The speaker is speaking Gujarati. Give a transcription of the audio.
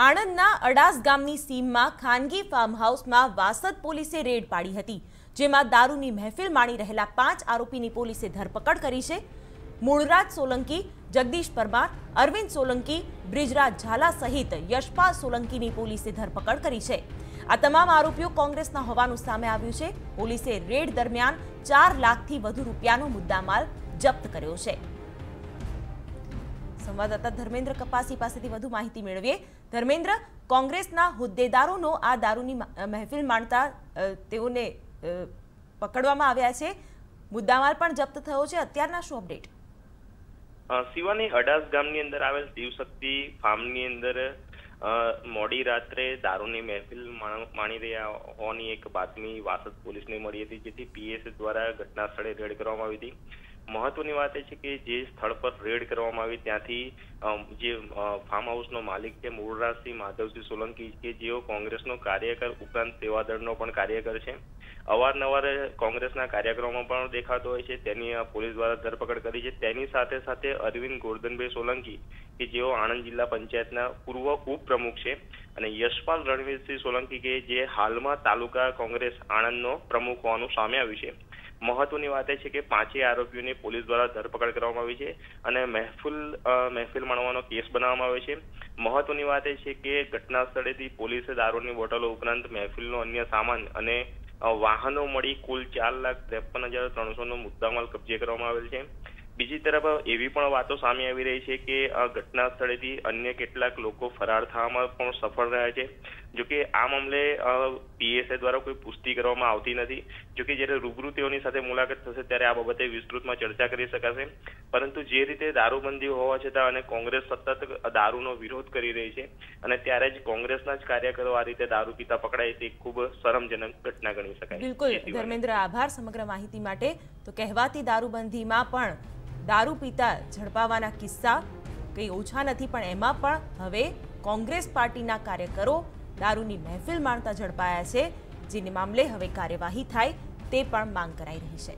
આણંદના અડાસ ગામની સીમમાં ખાનગી ફાર્મ હાઉસમાં વાસદ પોલીસે રેડ પાડી હતી, જેમાં દારૂની મહેફિલ માણી રહેલા 5 આરોપીની પોલીસે ધરપકડ કરી છે। મૂળરાજ સોલંકી, જગદીશ પરમાર, અરવિંદ સોલંકી, બ્રિજરાજ ઝાલા સહિત યશપાલ સોલંકીની પોલીસે ધરપકડ કરી છે। આ તમામ આરોપીઓ કોંગ્રેસના હોવાનું સામે આવ્યું છે। પોલીસે રેડ દરમિયાન 4 લાખથી વધુ રૂપિયાનો મુદ્દામાલ જપ્ત કર્યો છે। સંવાદદાતા ધર્મેન્દ્ર કપાસી પાસેથી વધુ માહિતી મેળવીએ। ધર્મેન્દ્ર, કોંગ્રેસના હોદ્દેદારોનો આ દારૂની મહેફિલ માણતા તેઓને પકડવામાં આવ્યા છે, મુદ્દામાલ પણ જપ્ત થયો છે। અત્યારના શું અપડેટ? શિવાની અડાસ ગામની અંદર આવેલ શિવશક્તિ ફાર્મની અંદર મોડી રાત્રે દારૂની મહેફિલ માણી રહ્યા હોવાની એક બાતમી વાસદ પોલીસને મળી હતી, જેથી પીએસ દ્વારા ઘટના સ્થળે રેડ કરવામાં આવી હતી। મહત્વની વાત એ છે કે જે સ્થળ પર રેડ કરવામાં આવી ત્યાંથી જે ફાર્મ હાઉસનો માલિક છે મૂળરાજસિંહ માધવસિંહ સોલંકી, કે જેઓ કોંગ્રેસનો કાર્યકર ઉપરાંત સેવાદળનો પણ કાર્યકર છે, અવારનવાર કોંગ્રેસના કાર્યક્રમોમાં પણ દેખાતો હોય છે, તેની પોલીસ દ્વારા ધરપકડ કરી છે। તેની સાથે સાથે અરવિંદ ગોરધનભાઈ સોલંકી, કે જેઓ આણંદ જિલ્લા પંચાયતના પૂર્વ ઉપપ્રમુખ છે, અને યશપાલ રણવીરસિંહ સોલંકી, કે જે હાલમાં તાલુકા કોંગ્રેસ આણંદનો પ્રમુખ હોવાનું સામે આવ્યું છે। મહત્વની વાત એ છે કે 5 આરોપીઓની પોલીસ દ્વારા ધરપકડ કરવામાં આવી છે અને મહેફિલ માણવાનો કેસ બનાવવામાં આવ્યો છે। મહત્વની વાત એ છે કે ઘટના સ્થળેથી પોલીસે દારૂની બોટલો ઉપરાંત મહેફિલનો અન્ય સામાન અને વાહનો મળી કુલ 4,53,300નો મુદ્દામાલ કબજે કરવામાં આવેલ છે। બીજી તરફ એવી પણ વાતો સામે આવી રહી છે કે ઘટના સ્થળેથી અન્ય કેટલાક લોકો ફરાર થવામાં પણ સફળ રહ્યા છે। જોકે આ મામલે પીએસઆઈ દ્વારા કોઈ પુષ્ટિ કરવામાં આવતી નથી। જોકે જ્યારે રૂબરૂ તેઓની સાથે મુલાકાત થશે ત્યારે આ બાબતે વિસ્તૃતમાં ચર્ચા કરી શકાશે, પરંતુ જે રીતે દારૂબંધી હોવા છતાં અને કોંગ્રેસ સતત દારૂનો વિરોધ કરી રહી છે અને ત્યારે જ કોંગ્રેસના જ કાર્યકરો આ રીતે દારૂ પીતા પકડાય તે ખૂબ શરમજનક ઘટના ગણી શકાય। બિલકુલ ધર્મેન્દ્ર, આભાર સમગ્ર માહિતી માટે। તો કહેવાતી દારૂબંધીમાં પણ દારૂ પીતા ઝડપાવાના કિસ્સા કંઈ ઓછા નથી, પણ એમાં પણ હવે કોંગ્રેસ પાર્ટીના કાર્યકરો દારૂની મહેફિલ માણતા ઝડપાયા છે, જેને મામલે હવે કાર્યવાહી થાય તે પણ માંગ કરાઈ રહી છે।